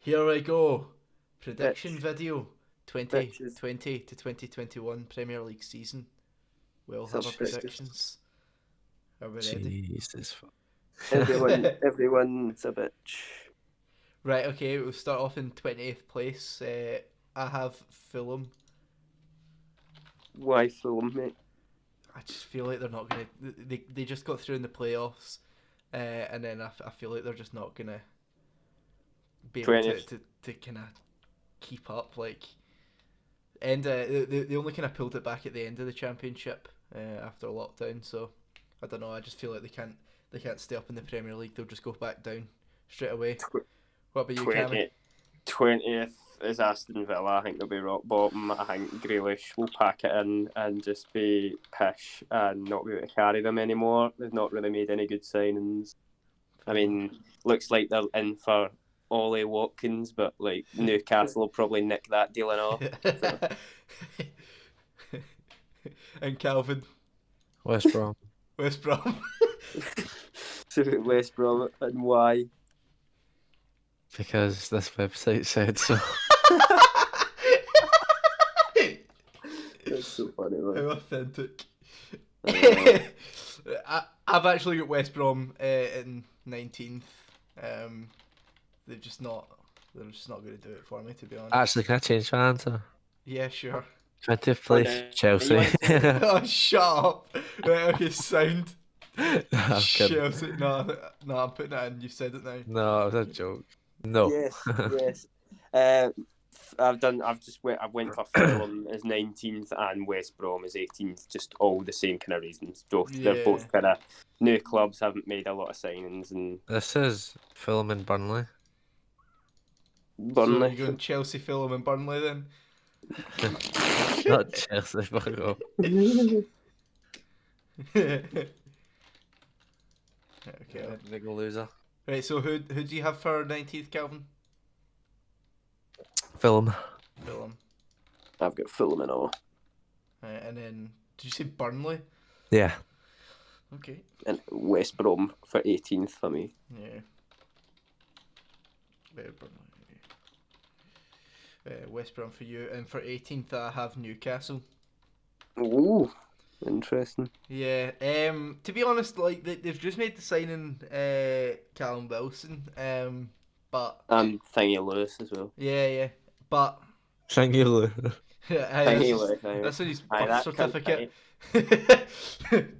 Here we go. Prediction Pitch. video. Pitches. 2020 to 2021 Premier League season. We'll have our Subjective. predictions. Are we ready? Jesus. Everyone's a bitch. Right, okay, we'll start off in 20th place. I have Fulham. Why Fulham, mate? I just feel like they're not going to... They just got through in the playoffs. And then I feel like they're just not going to be able 20th. to kind of keep up. Like, they only kind of pulled it back at the end of the championship after lockdown. So I don't know. I just feel like they can't stay up in the Premier League. They'll just go back down straight away. What about you, Cammy? 20th is Aston Villa. I think they'll be rock bottom. I think Grealish will pack it in and just be pish and not be able to carry them anymore. They've not really made any good signings. I mean, looks like they're in for Ollie Watkins, but like Newcastle will probably nick that dealing off. And Calvin, West Brom. West Brom. So West Brom, and why? Because this website said so. That's so funny, How man. authentic. I've actually got West Brom in 19th. They're just not going to do it for me, to be honest. Actually, can I change my answer? Yeah, sure. 20th place, Okay. Chelsea. Oh, shut up. Right, okay, sound. I'm kidding. Chelsea. No, I'm putting it in. You said it now. No, it was a joke. No. Yes. I went for Fulham as 19th and West Brom as 18th, just all the same kind of reasons. They're both kind of new clubs, haven't made a lot of signings, and This is Fulham and Burnley. Burnley. So you're going Chelsea, Fulham and Burnley then? Not Chelsea, fuck off. Okay. Big loser. Right, so who do you have for 19th, Calvin? Fulham. Fulham. I've got Fulham and all. Right, and then, did you say Burnley? Yeah. Okay. And West Brom for 18th for me. Yeah. Burnley. West Brom for you, and for 18th I have Newcastle. Ooh, interesting. Yeah. To be honest, like they've just made the signing, Callum Wilson. But And Thingy Lewis as well. yeah. But Thank you, Lou. Thingy Lewis. that's on his Aye, birth that certificate.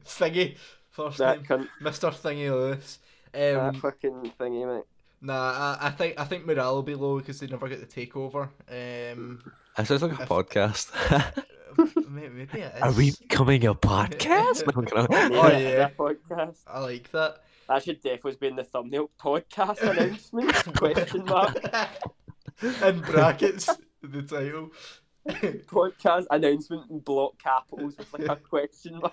Thingy, first That name, cunt. Mr. Thingy Lewis. That fucking thingy, mate. Nah, I think morale will be low because they never get the takeover. That sounds like a If- podcast. Maybe it is. Are we becoming a podcast? No, I'm kidding. Oh, yeah. Podcast. I like that. That should definitely be in the thumbnail. Podcast announcement? Question mark. In brackets, the title. Podcast announcement in block capitals with like a question mark.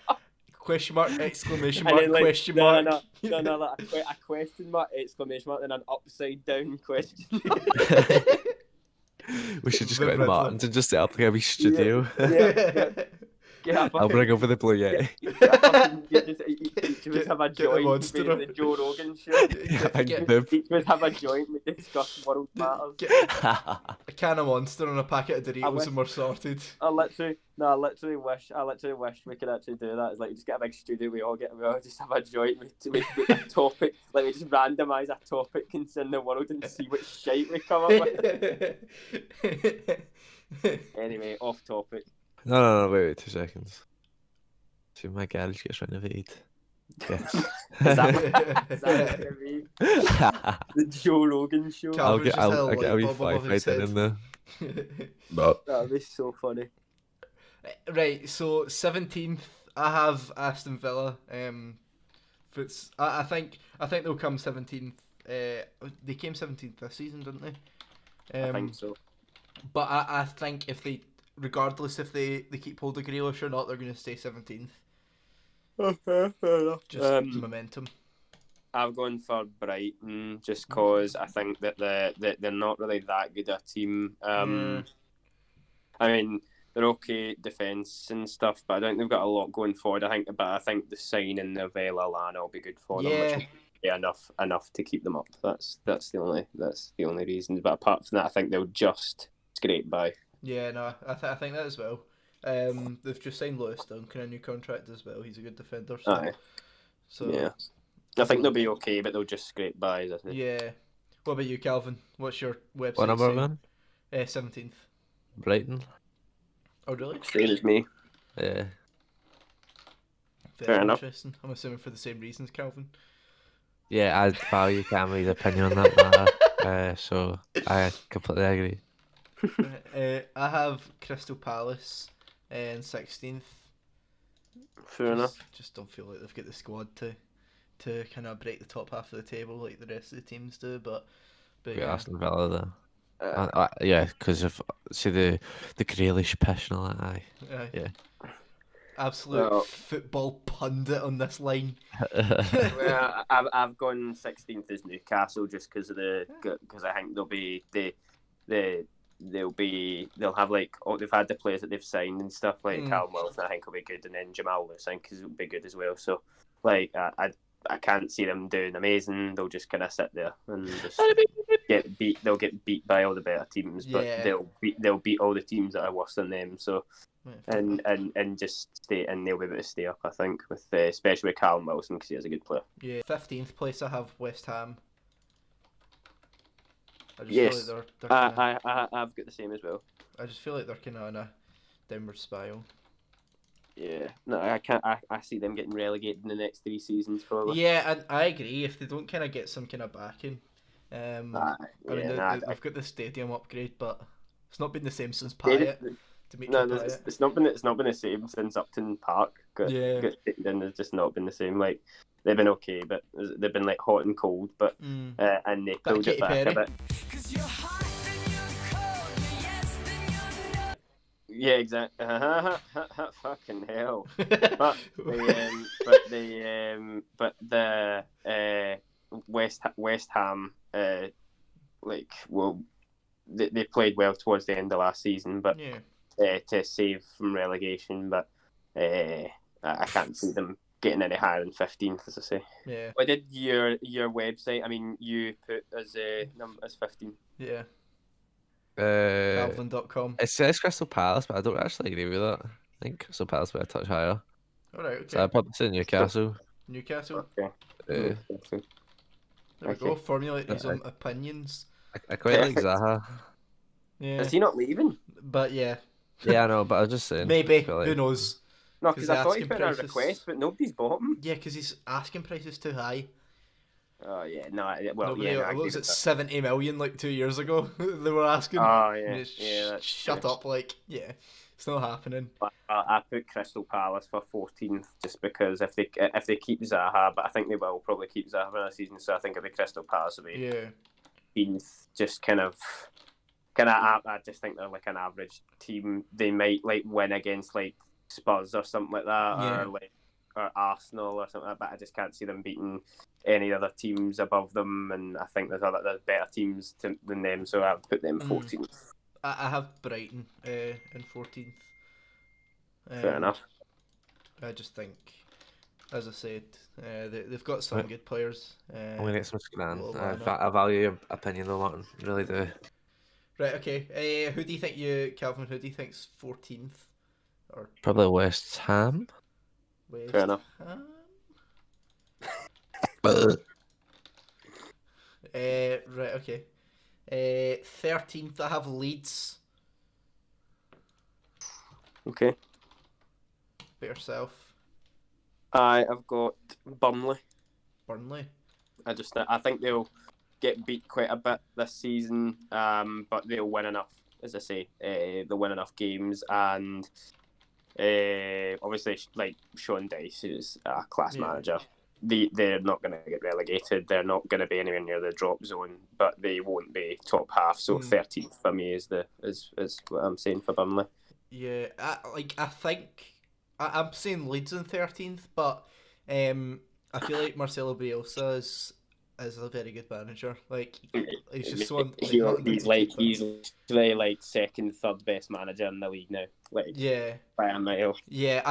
Question mark, exclamation And mark, then, like, question no, mark. No, like a question mark, exclamation mark, then an upside down question mark. We should just The go to Riddler. Martin's and just set up like a wee studio. Yeah. Get a I'll fucking- bring over the Blue Yeti. Each of us have a Get the joint monster. with the Joe Rogan show. And Get- Bib. Each of us have a joint with discuss world matters. A can of Monster and a packet of I Doritos wish- and we're sorted. I literally wish we could actually do that. It's like just get a big studio, we all just have a joint with a topic. Like we just randomise a topic in the world and see what shite we come up with. Anyway, off topic. No, wait 2 seconds. See, my garage gets renovated. Yes. Is that what you mean? The Joe Rogan show? Cal- I'll get just had a a wee light bulb above his firefighter head. in there. That'd be so funny. Right, so 17th, I have Aston Villa. I think they'll come 17th. They came 17th this season, didn't they? I think so. But I think regardless if they keep hold of Grealish or not, they're going to stay 17th. Fair enough. Just momentum. I've gone for Brighton just because I think that they're not really that good a team. I mean, they're okay defence and stuff, but I don't think they've got a lot going forward. I think the signing of Lallana will be good for them. Yeah, be enough to keep them up. That's the only reason. But apart from that, I think they'll just scrape by. Yeah, no, I think that as well. They've just signed Lewis Duncan a new contract as well. He's a good defender. So, Aye. so Yeah. I think they'll be okay, but they'll just scrape by. I think. yeah. What about you, Calvin? What's your website? What number saying? again? 17th. Brighton. Oh, really? Same as me. Yeah. Very Fair enough. interesting. I'm assuming for the same reasons, Calvin. Yeah, I value Cameron's opinion on that matter. So I completely agree. I have Crystal Palace in 16th. Fair enough. Just don't feel like they've got the squad to kind of break the top half of the table like the rest of the teams do. But Yeah, Aston Villa though. Yeah, because of the Grealish pish and all that. Aye. Yeah. Absolute football pundit on this line. Well, I've gone 16th as Newcastle just because I think they'll have like they've had the players that they've signed and stuff like Callum Wilson. I think will be good, and then Jamal Lewis I think will be good as well. So like I can't see them doing amazing. They'll just kind of sit there and just get beat. They'll get beat by all the better teams, but they'll beat all the teams that are worse than them. So. And just stay, and they'll be able to stay up. I think, with especially with Callum Wilson because he is a good player. Yeah, 15th place I have West Ham. I just Yes, feel like they're kinda, I've got the same as well. I just feel like they're kind of on a downward spiral. Yeah, no, I can't. I see them getting relegated in the next 3 seasons probably. Yeah, and I agree. If they don't kind of get some kind of backing, they've got the stadium upgrade, but it's not been the same since Pyatt. It's not been the same since Upton Park got taken in. It's just not been the same. Like they've been okay, but they've been like hot and cold. But and they pulled it back a bit. Yeah, exactly. Fucking hell. But the West Ham they played well towards the end of last season, but. Yeah. To save from relegation, but I can't see them getting any higher than 15th, as I say. Yeah. What did your website? I mean, you put as 15. Yeah. Calvin.com. It says Crystal Palace, but I don't actually agree with that. I think Crystal Palace were a touch higher. All right. Okay. So I probably say Newcastle. Newcastle. Okay. There we go. Formulate his own opinions. I quite like Zaha. Yeah. Is he not leaving? But yeah. Yeah, I know, but I was just saying. Maybe. Who knows? No, because I thought he put in a request, but nobody's bought him. Yeah, because his asking price is too high. Oh, yeah. No, well, what was it, 70 million like 2 years ago? They were asking. Oh, yeah. Shut up, like, yeah. It's not happening. I put Crystal Palace for 14th just because if they keep Zaha, but I think they will probably keep Zaha for the season, so I think it'll be Crystal Palace will be 15th, just kind of I just think they're like an average team. They might like win against like Spurs or something like that, or Arsenal or something like that. But I just can't see them beating any other teams above them. And I think there's better teams than them, so I've put them 14th. I have Brighton in 14th. Fair enough. I just think, as I said, they've got some good players. I'm gonna get some scan. I value your opinion though, Martin. Really do. Right, okay. Who do you think Calvin? Who do you think's 14th? Or probably West Ham. Fair enough. Right, okay. 13th, I have Leeds. Okay. By yourself. I've got Burnley. Burnley. I think they'll get beat quite a bit this season, but they'll win enough, as I say. They'll win enough games, and obviously, like Sean Dyche is a class manager. They're not going to get relegated. They're not going to be anywhere near the drop zone, but they won't be top half. So 13th for me is what I'm saying for Burnley. Yeah, I think I'm saying Leeds in 13th, but I feel like Marcelo Bielsa is a very good manager. Like he's just one. He's literally like second, third best manager in the league now. Like Yeah. by a mile. Yeah,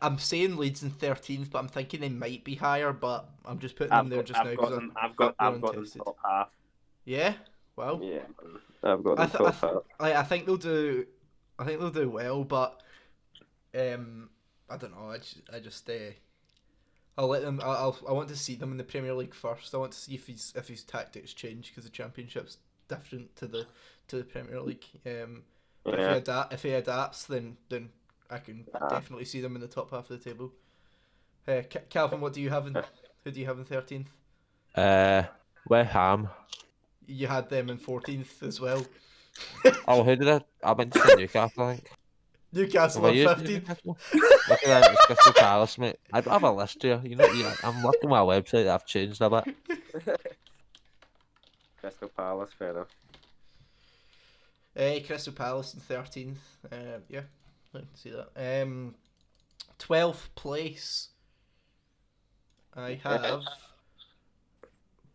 I'm saying Leeds in 13th, but I'm thinking they might be higher. But I'm just putting them there just now because I've got them top half. Yeah. Wow. Yeah, I've got them top half. I think they'll do. I think they'll do well, but I don't know. I just I'll let them. I want to see them in the Premier League first. I want to see if his tactics change because the Championship's different to the Premier League. If he adapts, then I can definitely see them in the top half of the table. Calvin, what do you have who do you have in 13th? West Ham. You had them in 14th as well. Oh, who did I? I went to Newcastle, I think. Newcastle on 15th. Look at that, it's Crystal Palace, mate. I have a list here. You know, I'm looking at my website. I've changed a bit. Crystal Palace, fair enough. Crystal Palace in 13th. Yeah, I can see that. 12th place. I have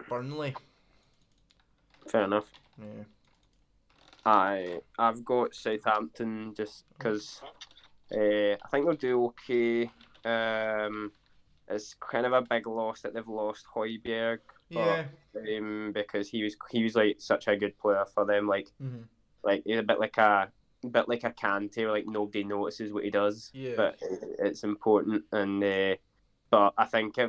Burnley. Fair enough. Yeah. I've got Southampton just because I think they'll do okay. It's kind of a big loss that they've lost Højbjerg, Yeah. because he was like such a good player for them. Like he's a bit like a Kante, like nobody notices what he does, but it's important. And but I think I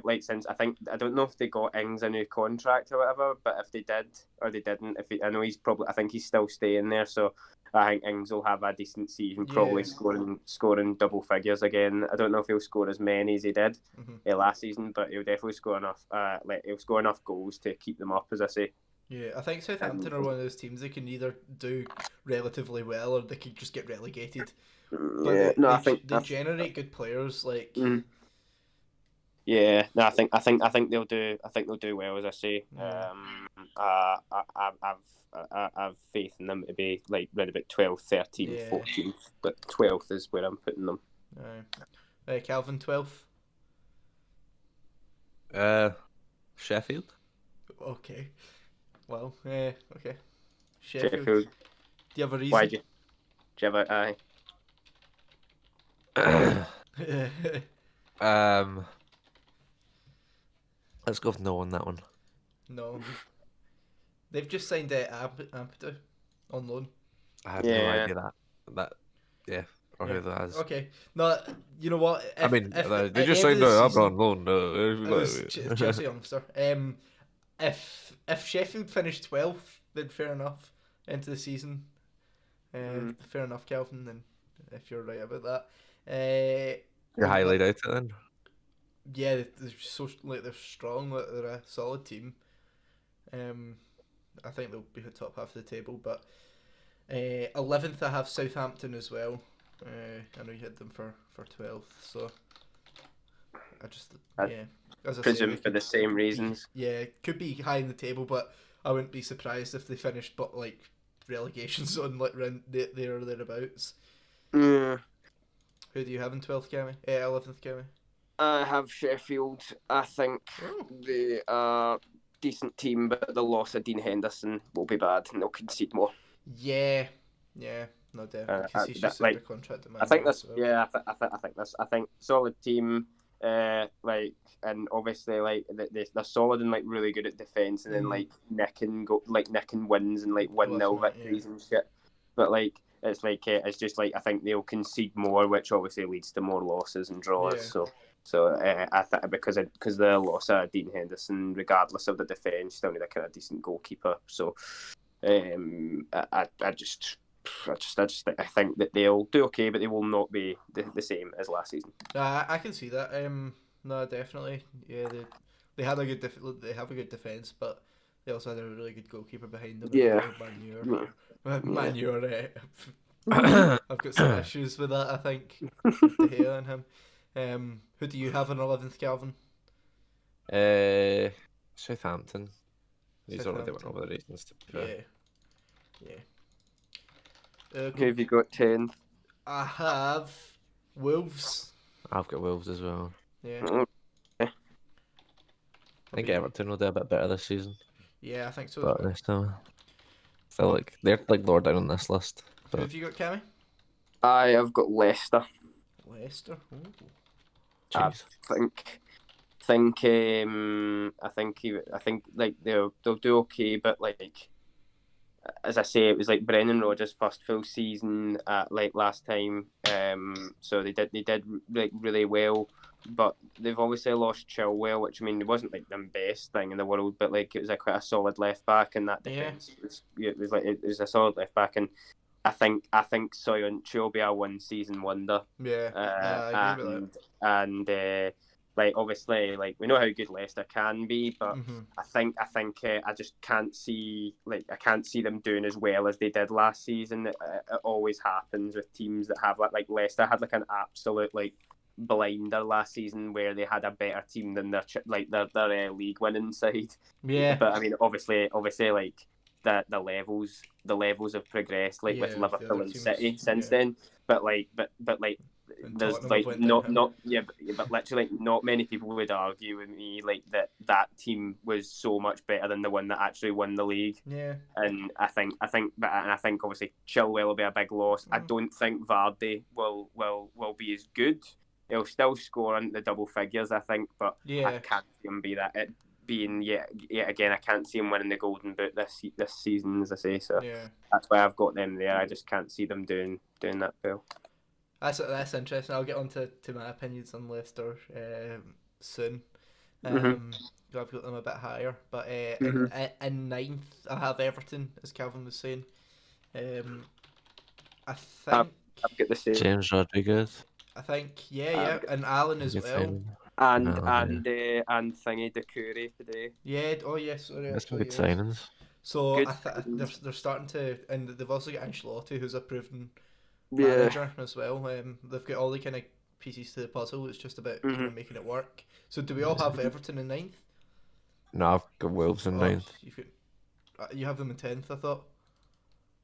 don't know if they got Ings a new contract or whatever, but if they did or they didn't, I know I think he's still staying there, so I think Ings will have a decent season, probably scoring double figures again. I don't know if he'll score as many as he did last season, but he'll definitely score enough. He'll score enough goals to keep them up, as I say. Yeah, I think Southampton are one of those teams that can either do relatively well or they could just get relegated. But they generate good players. Like. Yeah, no, I think they'll do. I think they'll do well, as I say. I've faith in them to be like right about 12th, 13th, 14th, but 12th is where I'm putting them. Calvin, 12th. Sheffield. Okay. Well, okay. Sheffield. Do you have a reason? Why do you have a Let's go with no on that one. No. They've just signed Ampadu on loan. I had no idea that. Yeah, or who that is. Okay. No, you know what? They just signed up on loan. No, Chelsea youngster. If Sheffield finished 12th, then fair enough into the season. Fair enough, Calvin. Then if you're right about that, you're highlight out then. Yeah, they're strong. They're a solid team. I think they'll be the top half of the table. But 11th, I have Southampton as well. I know you had them for 12th, so as I presume for the same reasons. Yeah, could be high in the table, but I wouldn't be surprised if they finished but like relegation zone, like there or thereabouts. Who do you have in 12th, Cammy? 11th, Cammy? I have Sheffield. I think they are decent team, but the loss of Dean Henderson will be bad, and they'll concede more. Yeah, no, definitely. Because he's just under contract at Man I think U this. as well. Yeah, I think this. I think solid team. And obviously they're solid and like really good at defense, and then like nicking wins and like 1-0 victories and shit. But it's just like I think they'll concede more, which obviously leads to more losses and draws. Yeah. So I think because the loss of Dean Henderson, regardless of the defence, still need a kind of decent goalkeeper. So I think that they'll do okay, but they will not be the same as last season. I can see that. No, definitely. Yeah, they have a good defence, but they also had a really good goalkeeper behind them. Yeah. Man U. I've got some issues with that. I think De Gea and him. Who do you have in 11th, Calvin? Southampton. These already went over the reasons to be fair. Yeah. Who have you got 10th? I have Wolves. I've got Wolves as well. Yeah. think be- Everton will do a bit better this season, Yeah, I think so as but well. this time, still they're lower down on this list. Who But have you got, Cammy? I have got Leicester. Leicester. Ooh. I jeez, I think like they'll do okay, but like as I say, it was like Brendan Rodgers' first full season like last time. So they did like really well, but they've obviously lost Chilwell, which I mean, it wasn't like the best thing in the world, but like it was quite a solid left back, and that defense it was a solid left back, and I think Soyuncu will be a 1 season wonder. Yeah, I agree with And like obviously, like we know how good Leicester can be, but that. I think I just can't see them doing as well as they did last season. It always happens with teams that have like Leicester had like an absolute like blinder last season where they had a better team than their league winning side. Yeah. But I mean, obviously, like the levels have progressed, like with Yeah, with the Liverpool other and teams, City since yeah. then. But And there's Tottenham like went not downhill. but literally not many people would argue with me like that team was so much better than the one that actually won the league. Yeah. And I think obviously Chilwell will be a big loss. I don't think Vardy will be as good. He'll still score in the double figures, I think, but Yeah. I can't see him be that. It being yet again, I can't see him winning the Golden Boot this season, as I say. So Yeah. that's why I've got them there. I just can't see them doing that well. That's interesting. I'll get on to my opinions on Leicester soon. Mhm. I've got them a bit higher, but Mhm. in ninth I have Everton, as Calvin was saying. I think I've got the same. James Rodriguez. yeah, and Alan as Good well. signing. And Yeah. and thingy Doucouré today. Yeah. Oh yes. Sorry. That's some actually, good yes. signings. So Good they're starting to, and they've also got Ancelotti, who's a proven Yeah. manager as well. They've got all the kind of pieces to the puzzle. It's just about kind of making it work. So do we all have Everton in ninth? No, I've got Wolves in ninth. You have them in 10th, I thought.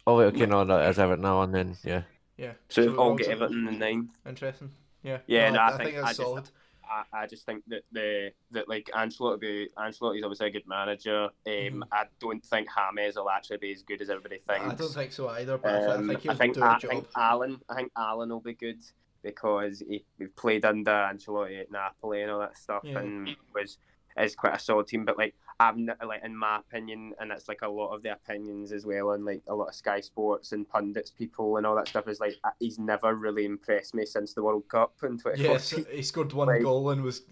Oh wait, okay, no, that is Everton now, and then yeah. Yeah. So we we've all all get got- Everton in 9th. Interesting. Yeah. Yeah, No, no, I think that's solid. I just think that like Ancelotti's obviously a good manager. I don't think James will actually be as good as everybody thinks. I don't think so either, but I think he'll do a I job. think Alan will be good because he played under Ancelotti at Napoli and all that stuff, Yeah. and is quite a solid team. But like like in my opinion, and it's like a lot of the opinions as well, and like a lot of Sky Sports and pundits people and all that stuff is like he's never really impressed me since the World Cup in 2014. Yes, he scored one goal and was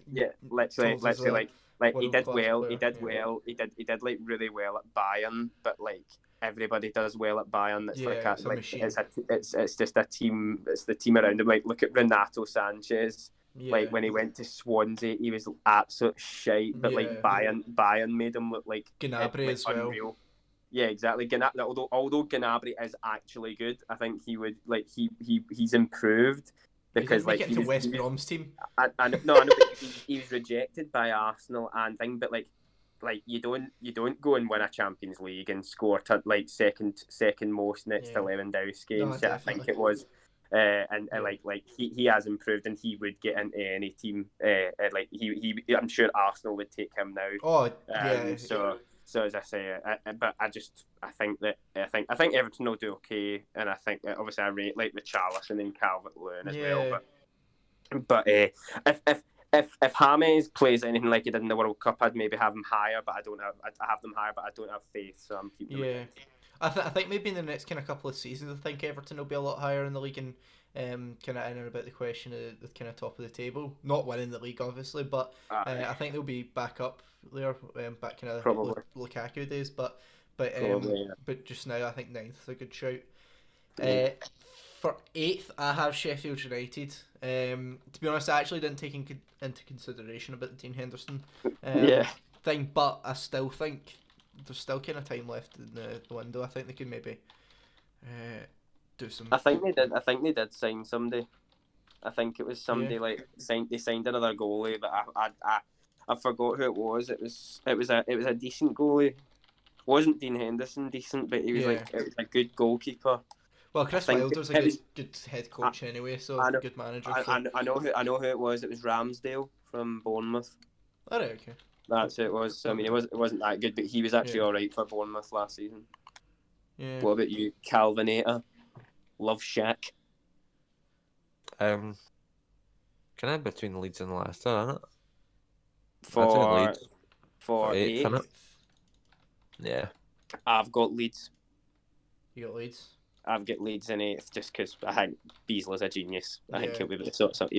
literally told as a like he did world-class well. player, He did yeah. well. He did like really well at Bayern, but like everybody does well at Bayern. It's it's a machine. it's just a team. It's the team around him. Like look at Renato Sanchez. Yeah. Like when he went to Swansea, he was absolute shite. But like Yeah. Bayern made him look like Gnabry as well. unreal. Yeah, exactly. Although Gnabry is actually good, I think he would like he's improved because he didn't like make it into West Brom's team. I know, but he was rejected by Arsenal and thing, but like you don't go and win a Champions League and score like second most next to Lewandowski. No, and shit, I think it was. And like he has improved and he would get into any team. Like he I'm sure Arsenal would take him now. Oh yeah. So as I say, I think Everton will do okay, and I think obviously I rate like Richarlison and Calvert-Lewin as well. But if James plays anything like he did in the World Cup, I'd maybe have him higher. But I have them higher, but I don't have faith, so I'm keeping them. Yeah. I think maybe in the next kind of couple of seasons, I think Everton will be a lot higher in the league and kind of in and about the question of the kind of top of the table. Not winning the league, obviously, but I think they'll be back up there, back kind of Lukaku days. But just now, I think 9th is a good shout. For 8th, I have Sheffield United. To be honest, I actually didn't take into consideration about the Dean Henderson thing, but I still think there's still kind of time left in the window. I think they could maybe do some. I think they did sign somebody. I think it was somebody they signed another goalie, but I forgot who it was. It was a decent goalie. Wasn't Dean Henderson decent, but he was it was a good goalkeeper. Well, Chris Wilder's a good head coach anyway, so good manager. I know who it was. It was Ramsdale from Bournemouth. All right, okay. That's it was. I mean, it wasn't that good, but he was actually Yeah. all right for Bournemouth last season. Yeah. What about you, Calvinator? Love Shack. Can I between Leeds and Leicester, innit? I think For Leeds for eighth, eighth, innit? Yeah. I've got Leeds. You got Leeds. I've got Leeds in eighth just because I think Beasley's a genius. I think Yeah. he'll be able to sort something.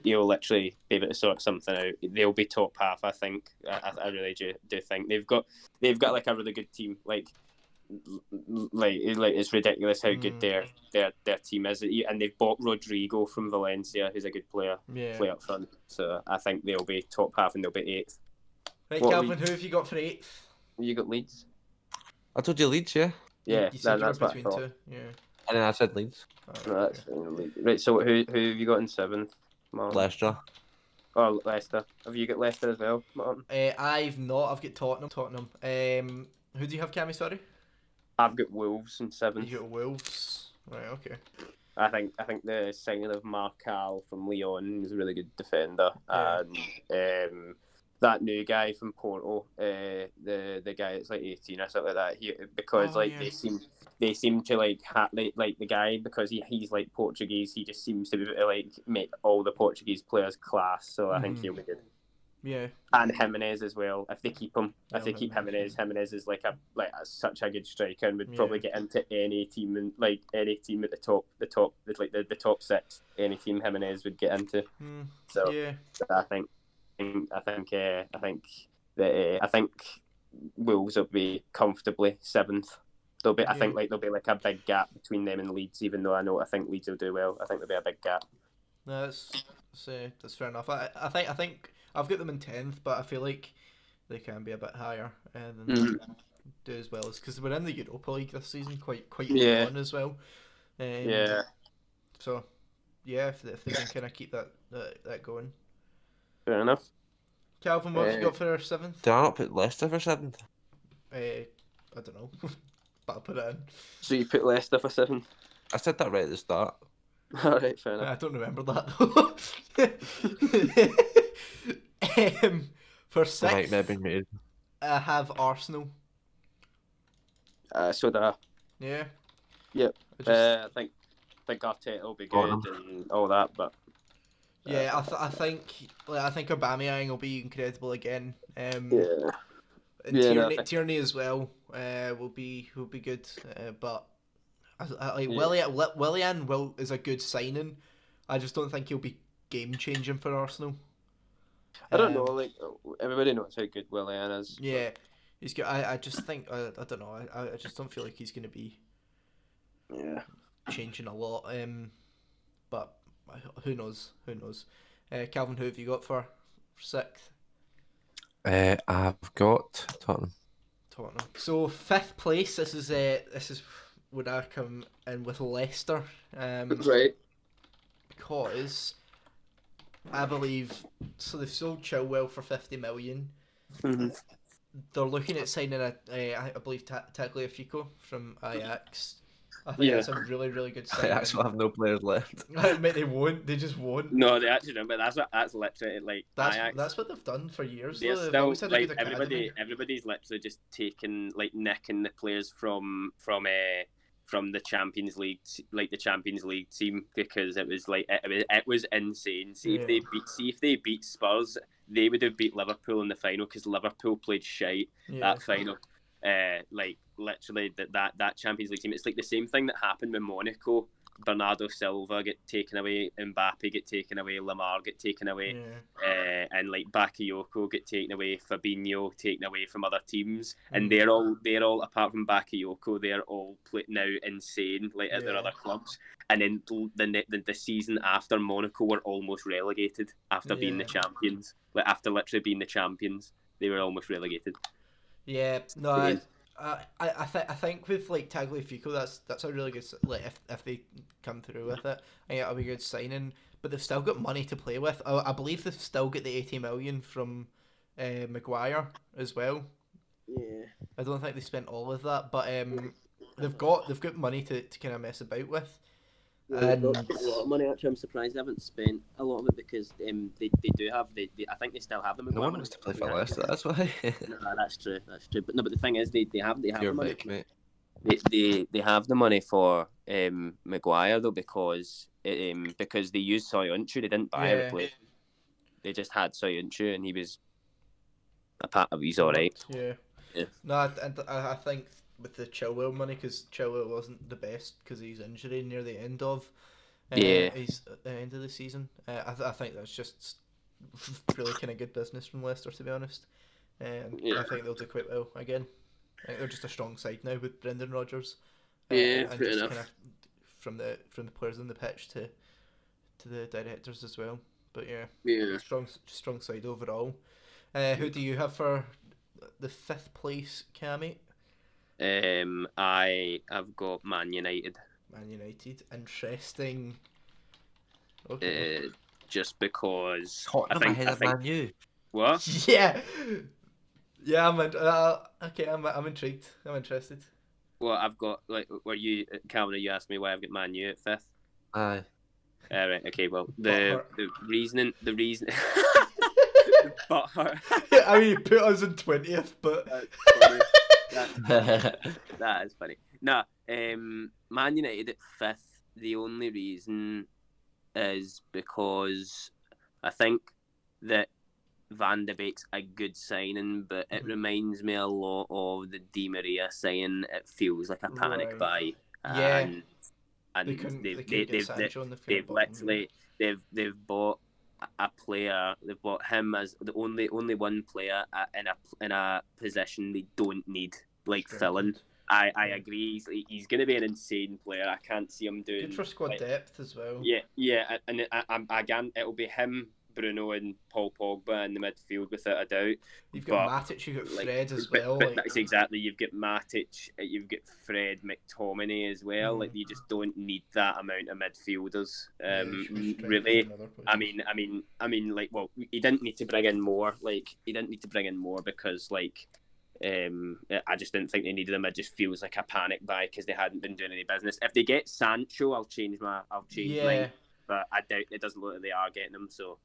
He'll literally be able to sort something out. They'll be top half. I think. I really do think they've got like a really good team. Like it's ridiculous how good their team is, and they've bought Rodrigo from Valencia, who's a good player. Yeah. Play up front. So I think they'll be top half and they'll be eighth. Right, What Calvin, who have you got for 8th? You got Leeds. I told you Leeds, yeah. Yeah, You said you were that's what I between thought. two. Yeah. And then I said Leeds. Alright, No, that's okay. fine. Right. So who have you got in seventh, Martin? Leicester. Oh, Leicester. Have you got Leicester as well, Martin? I've not. I've got Tottenham. Who do you have, Cammy? Sorry. I've got Wolves in seventh. You got Wolves. Right. Okay. I think the signing of Marcal from Lyon is a really good defender, Yeah. and that new guy from Porto, the guy that's like 18 or something like that. Because yeah. they seem to like the guy, because he's like Portuguese. He just seems to be able to like make all the Portuguese players class. So I think he'll be good. Yeah. And Jimenez as well. If they keep him, Yeah, if they keep Jimenez. Jimenez is like such a good striker and would probably get into any team, and like any team at the top six. Any team Jimenez would get into. So Yeah. I think Wolves will be comfortably seventh. There'll be, I think there'll be like a big gap between them and Leeds. Even though I think Leeds will do well, I think there'll be a big gap. No, that's fair enough. I think I've got them in 10th, but I feel like they can be a bit higher than do as well, because we're in the Europa League this season quite early on as well. Yeah. So yeah, if they can kind of keep that going. Fair enough. Calvin, what have you got for 7th? Did I not put Leicester for 7th? I don't know, but I'll put it in. So you put Leicester for 7th? I said that right at the start. Alright, fair enough. I don't remember that though. For 6th, Right, maybe made. I have Arsenal. So that. Yeah. Yep. I I think Arteta will be Tottenham. good and all that, but Yeah, I think Aubameyang will be incredible again. And Tierney as well will be good. But I Willian is a good signing. I just don't think he'll be game changing for Arsenal. I don't know. Like everybody knows how good Willian is. Yeah, he's good. I just think I don't know. I just don't feel like he's going to be changing a lot. But who knows? Calvin, who have you got for 6th? I've got Tottenham. So 5th place. This is where I come in with Leicester. Right. Because I believe so. They've sold Chilwell for 50 million. Mm-hmm. They're looking at signing I believe Tagliafico from Ajax. I think that's a really, really good signing. I actually have no players left. I admit they won't. They just won't. No, they actually don't. But that's literally like Ajax. That's what they've done for years. They're They've still always had a like good academy. everybody's literally just nicking the players from the Champions League, like the Champions League team, because it was insane. See if they beat Spurs, they would have beat Liverpool in the final, because Liverpool played shite that final. Like literally that Champions League team. It's like the same thing that happened with Monaco. Bernardo Silva get taken away, Mbappe get taken away, Lamar get taken away, and like Bakayoko get taken away, Fabinho taken away from other teams, and they're all apart from Bakayoko, they're all now insane like at their other clubs. And then the season after, Monaco were almost relegated after being the champions. Like after literally being the champions, they were almost relegated. Yeah, no, I think with like Tagliafico, that's a really good, like if they come through with it, I think that'll be a good signing. But they've still got money to play with. I believe they've still got the 80 million from Maguire as well. Yeah, I don't think they spent all of that, but they've got money to kind of mess about with. They've got And a lot of money. Actually, I'm surprised they haven't spent a lot of it because they do have I think they still have them. No one wants to play for Leicester, that's why. No, that's true. That's true. But no, but the thing is, they have the Your money. mic, mate. They have the money for Maguire though because they used Soyuncu. They didn't buy a replacement. They just had Soyuncu and he was he's all right. Yeah. No, I think with the Chilwell money, because Chilwell wasn't the best because of his injury near the end of he's at the end of the season. I think that's just really kind of good business from Leicester, to be honest. And I think they'll do quite well again. I think they're just a strong side now with Brendan Rodgers. And fair just enough. Kind of from the players on the pitch to the directors as well. But yeah. Strong side overall. Who do you have for the 5th place, Cammy? I have got Man United. Man United, interesting. Okay. Just because Tottenham ahead of Man U. What? Yeah, I'm intrigued. I'm interested. Well, I've got Calvin? You asked me why I've got Man U at 5th. Aye. Right. Okay. Well, the reason. But I mean, you put us in 20th, but that is funny. No, Man United at 5th. The only reason is because I think that Van de Beek's a good signing, but it reminds me a lot of the Di Maria signing. It feels like a panic buy. Yeah. And they've literally bought a player. They've bought him as the only one player in a position they don't need, like filling. I agree. He's going to be an insane player. I can't see him doing. Good for squad depth as well. Yeah, and again, it'll be him, Bruno, and Paul Pogba in the midfield without a doubt. You've got Matic, you've got Fred as well. But that's exactly. You've got Matic, you've got Fred, McTominay as well. Like you just don't need that amount of midfielders. Really. I mean, like, well, he didn't need to bring in more. Like, he didn't need to bring in more because, like, I just didn't think they needed him. It just feels like a panic buy because they hadn't been doing any business. If they get Sancho, I'll change mine. But I doubt it. Doesn't look like they are getting him. So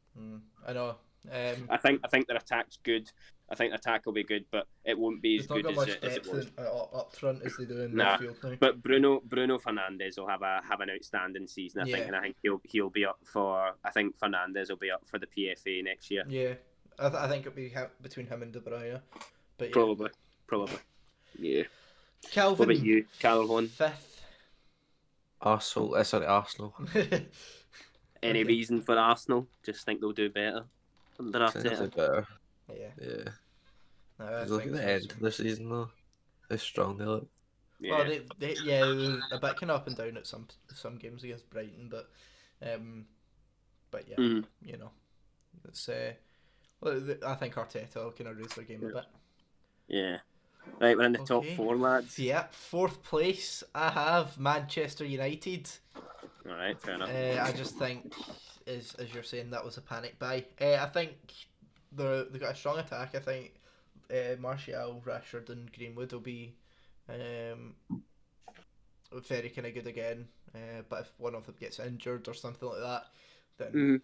I know. I think their attack's good. I think the attack will be good, but it won't be as good as it was. Up front as they do in midfield now. But Bruno Fernandes will have an outstanding season. I think, and I think he'll be up for. I think Fernandes will be up for the PFA next year. Yeah, I think it'll be between him and De Bruyne. But probably. Yeah. Calvin, what about you, Calvin? 5th. Arsenal. Any reason for Arsenal? Just think they'll do better under Arteta. Better. Yeah. No, look at the end of the season though. How strong they look. Yeah. Well, they're a bit kind of up and down at some games against Brighton, but yeah, you know, it's I think Arteta will kind of raise their game a bit. Yeah. Right, we're in the top 4, lads. Yeah, 4th place. I have Manchester United. All right, fair enough. I just think, as you're saying, that was a panic buy. I think they got a strong attack. I think Martial, Rashford, and Greenwood will be very kind of good again. But if one of them gets injured or something like that, then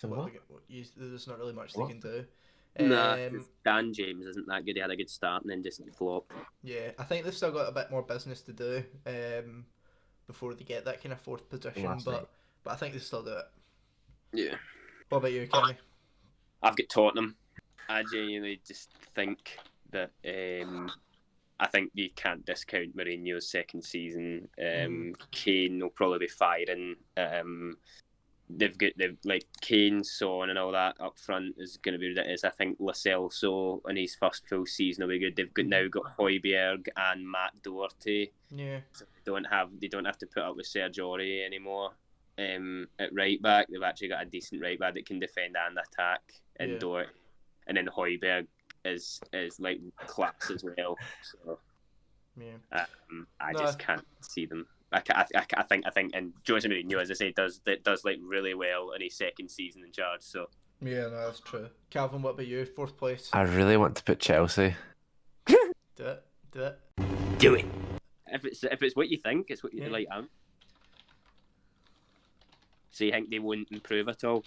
there's not really much they can do. Dan James isn't that good. He had a good start and then just flopped. Yeah, I think they've still got a bit more business to do before they get that kind of 4th position, but I think they still do it. Yeah. What about you, Kenny? I've got Tottenham. I genuinely just think that I think you can't discount Mourinho's 2nd season. Kane will probably be firing. They've like Kane, Son, and all that up front is going to be ridiculous. I think Lo Celso in his first full season will be good. They've now got Højbjerg and Matt Doherty. Yeah, so they don't have to put up with Serge Aurier anymore. At right back, they've actually got a decent right back that can defend and attack. And Doherty, and then Højbjerg is like class as well. So I just can't see them. I think, and Jose Mourinho, as I say, does like really well in his 2nd season in charge. So yeah, no, that's true. Calvin, what about you? 4th place. I really want to put Chelsea. Do it. Do it. If it's what you think, it's what you like. So you think they won't improve at all?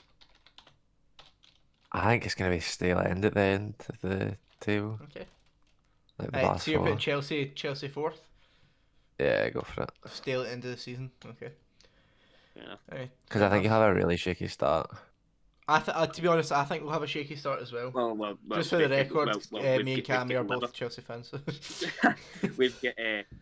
I think it's going to be stale end at the end of the table. Okay. Like the last So you're putting four. Chelsea fourth. Yeah, go for it. Stale at the end of the season. Okay. Yeah. Alright, Because fair I think you'll enough. have a really shaky start. To be honest, I think we'll have a shaky start as well. Well, Just for the we've got- record, we've me and got- Cammy we've are got both Chelsea fans.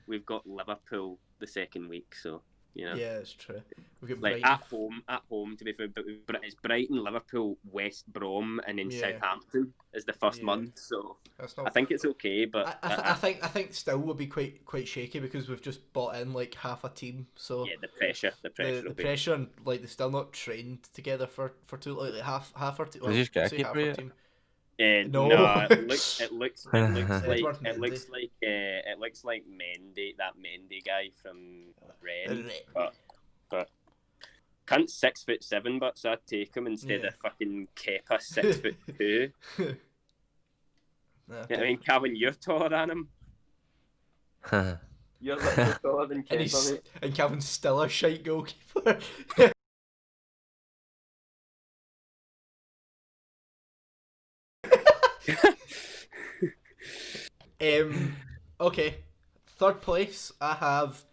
we've got Liverpool the second week, so you know. Yeah, it's true. We've got Like Brighton. at home to be fair, but it's Brighton, Liverpool, West Brom, and then Yeah. Southampton is the first Yeah. month. So That's I not. think it's okay, but I think still will be quite shaky because we've just bought in like half a team. So yeah, the pressure the will be. pressure and like they're still not trained together for two like half our team. Did you just get a say half keeper our yet? team. No, No. it looks Edward like Mendy, that Mendy guy from Rennes, but can't 6'7", but so I'd take him instead Yeah. of fucking Kepa 6'2". Nah. I mean, Calvin, you're taller than him. You're literally taller than And Kepa, mate. and Calvin's still a shite goalkeeper. Okay, third place I have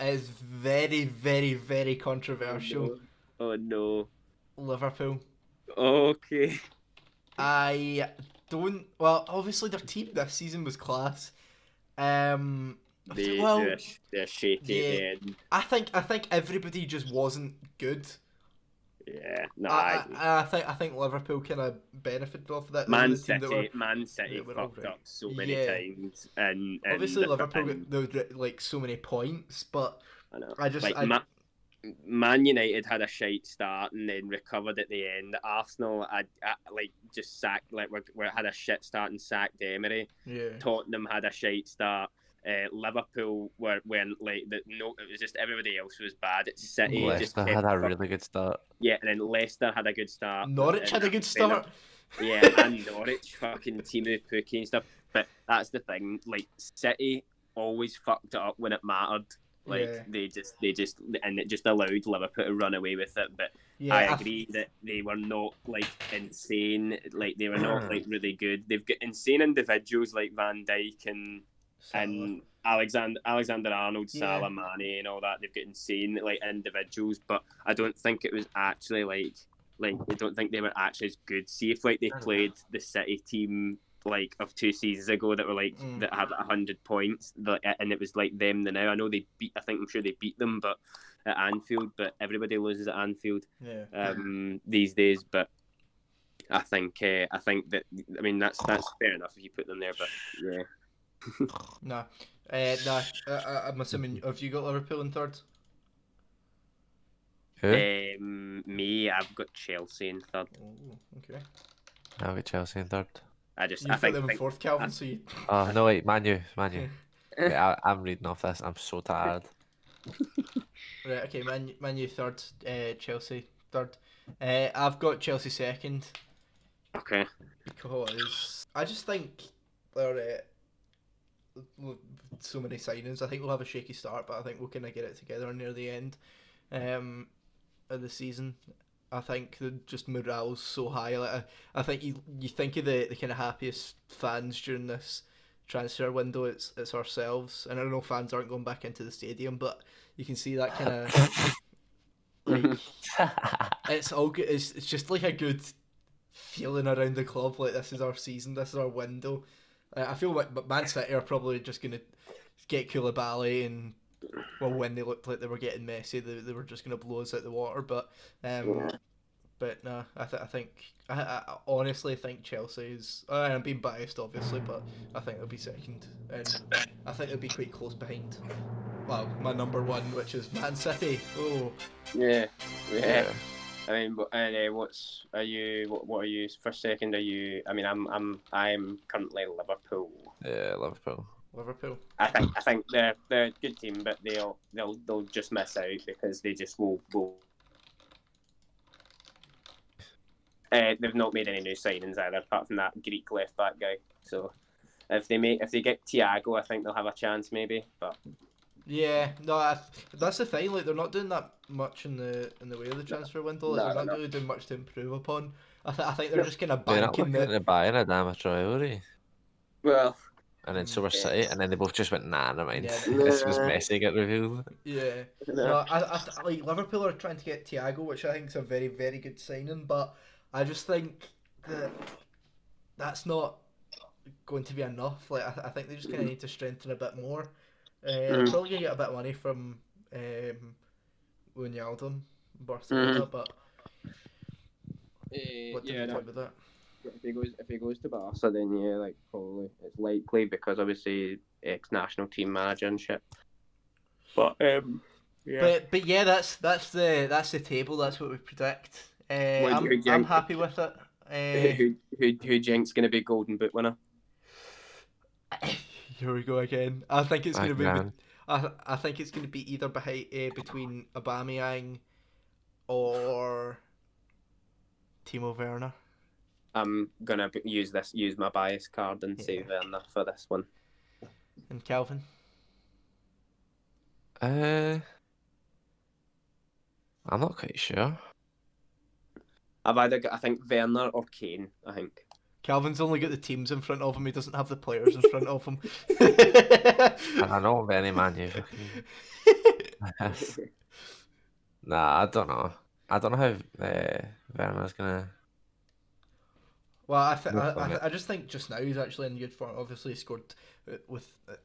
is very, very, very controversial. Oh no. Liverpool. Okay. I don't. Well, obviously their team this season was class. Well, They're shaky yeah. at the end. I think everybody just wasn't good. Yeah, no, I think Liverpool kind of benefited off of that. They were Man the team that were- City that were fucked alright. up so many Yeah. times, and obviously the Liverpool fucking- got those like so many points, but I know. I just Like, Man United had a shite start and then recovered at the end. Arsenal, I like just sacked we had a shit start and sacked Emery. yeah. Tottenham had a shite start. Liverpool went like it was just everybody else was bad. It's City just Leicester kept had a fucking- really good start. Yeah, and then Leicester had a good start. Norwich And had a good that's been start. Yeah, and Norwich fucking Timu Pukki and stuff. But that's the thing. Like City always fucked it up when it mattered. Like Yeah. they just and it just allowed Liverpool to run away with it. But Yeah, I agree that they were not like insane. Like they were not like really good. They've got insane individuals like Van Dijk and Alexander Arnold, Yeah. Salah, Mane, and all that. They've got insane like individuals, but I don't think it was actually like I don't think they were actually as good. See if like they played the City team like of 2 seasons ago that were like that had 100 points, and it was like them the now. I know they beat. I'm sure they beat them, but at Anfield. But everybody loses at Anfield Yeah. these days. But I think that that's fair enough if you put them there. But yeah. Nah. I'm assuming have you got Liverpool in third? Who? Me, I've got Chelsea in third. Oh, okay. I'll get Chelsea in third. I You've got them in fourth, Calvin. So you. Oh no, wait, Man U. Wait, I'm reading off this. I'm so tired. Right. Okay. Man U third. Chelsea third. I've got Chelsea second. Okay. Because I just think they're with so many signings. I think we'll have a shaky start, but I think we'll kind of get it together near the end of the season. I think just morale's so high. Like I think you think of the kind of happiest fans during this transfer window. It's ourselves, and I know fans aren't going back into the stadium, but you can see that kind of like it's all good. It's just like a good feeling around the club. Like this is our season. This is our window. I feel like Man City are probably just gonna get Koulibaly and. Well, when they looked like they were getting messy, they were just going to blow us out the water. But no, I honestly think Chelsea is. I'm being biased, obviously, but I think they'll be second, and I think they'll be quite close behind. Well, my number one, which is Man City. Oh, yeah. I mean, what are you for second? Are you? I mean, I'm currently Liverpool. Yeah, Liverpool. Liverpool. I think they're a good team, but they'll just miss out because they just will go. They've not made any new signings either, apart from that Greek left back guy. So if they get Thiago, I think they'll have a chance maybe. But Yeah, no, that's the thing. Like they're not doing that much in the way of the transfer window. Like, they're not really doing much to improve upon. I think they're just kind of They're not banking looking that. at buying a damaged rivalry. Well, And then so were City, and then they both just went, nah, never mind. Yeah. As soon as Messi get revealed. Yeah, no, like Liverpool are trying to get Thiago, which I think is a very, very good signing. But I just think that that's not going to be enough. Like I think they just kind of need to strengthen a bit more. Probably gonna get a bit of money from Wijnaldum, Barcelona, but what do we do with that? If he goes to Barca, then yeah, like probably it's likely because obviously ex-national team manager and shit. But yeah. But yeah, that's the table. That's what we predict. I'm happy with it. Who do you think's gonna be Golden Boot winner? Here we go again. I think it's gonna be. Man. I think it's gonna be either between Aubameyang or Timo Werner. I'm gonna use my bias card and say Werner for this one. And Calvin. I'm not quite sure. I think Werner or Kane. I think. Calvin's only got the teams in front of him. He doesn't have the players in front of him. I know of any Man U. Nah, I don't know. I don't know how Werner's gonna. Well, I just think just now he's actually in good form. Obviously, he scored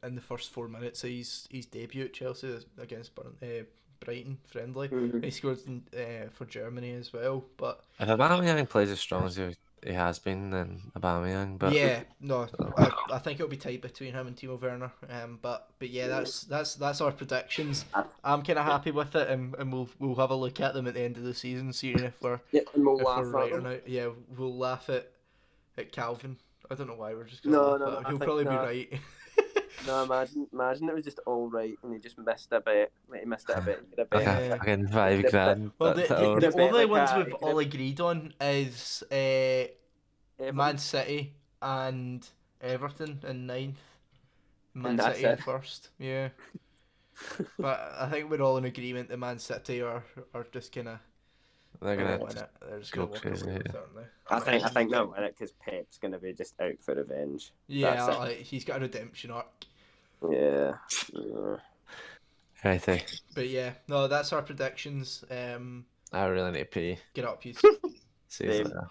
in the first 4 minutes of his debut at Chelsea against Brighton friendly. He scored for Germany as well. But If Aubameyang plays as strong as he has been, then Aubameyang. But yeah, no, I think it'll be tight between him and Timo Werner. But yeah, that's our predictions. I'm kind of happy with it, and we'll have a look at them at the end of the season, seeing if we're and we'll if laugh we're right at or them. not. Yeah, we'll laugh at Calvin. I don't know why we're just No, gonna laugh no, at him. I He'll think- probably no. be right. No, imagine it was just all right and he just missed a bit. Like he missed it a bit. He could have like bet. Yeah. a fucking $5,000. Well, that's the all. could have bet only like ones a- we've he could all have- agreed on is Everton. Man City and Everton in 9th. Man And that's City in it. 1st. Yeah. But I think we're all in agreement that Man City are just gonna They're gonna win it. They're just go gonna walk away crazy, with it, yeah. aren't they? I think they'll win it because Pep's gonna be just out for revenge. Yeah, That's it. like, he's got a redemption arc. Yeah. Righty. But yeah, no, that's our predictions. I really need to pee. Get up, you. See you Same. later.